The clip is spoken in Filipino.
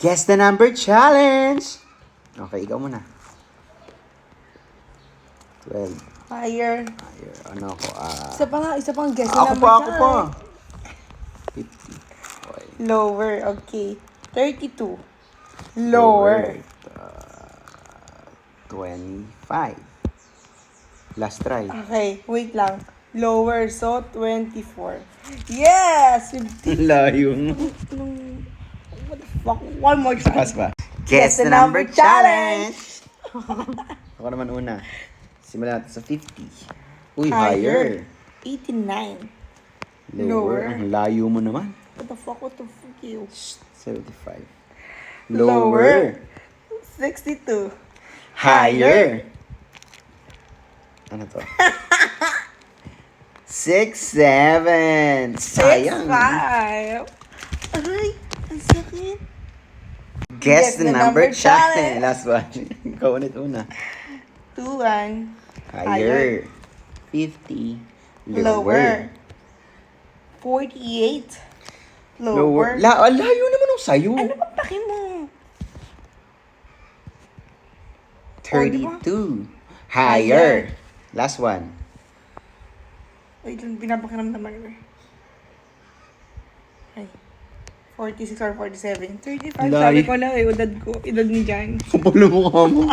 Guess the number challenge! Okay, ikaw muna. 12. Higher. Higher. Ano ako? Isa pang guess the Ako number pa. challenge. 50. Okay. Lower, okay. 32. Lower. 25. Last try. Okay, wait lang. Lower, so 24. Yes! Layo mo. What the fuck? One more try. Pass pa. Guess the number challenge! Ako naman una. Simulan natin sa 50. Uy, higher. 89. Lower. Ang layo mo naman. What the fuck you? 75. Lower. 62. Higher. Ano to? 6, 7. Sayang. 5. Aray, ang sakit. Guess the number challenge. Last one. Ikaw ulit una. 2, 1. Higher. 50. Lower. 48. Lower. Layo naman ang sayo. Ano ba paki mo? 32. Higher. Last one. Wait lang, pinapakiramdaman ko eh. Ay. 46 or 47. 35. Layo. Sabi ko na eh, edad ni Jan. Kapalo mo ka mo.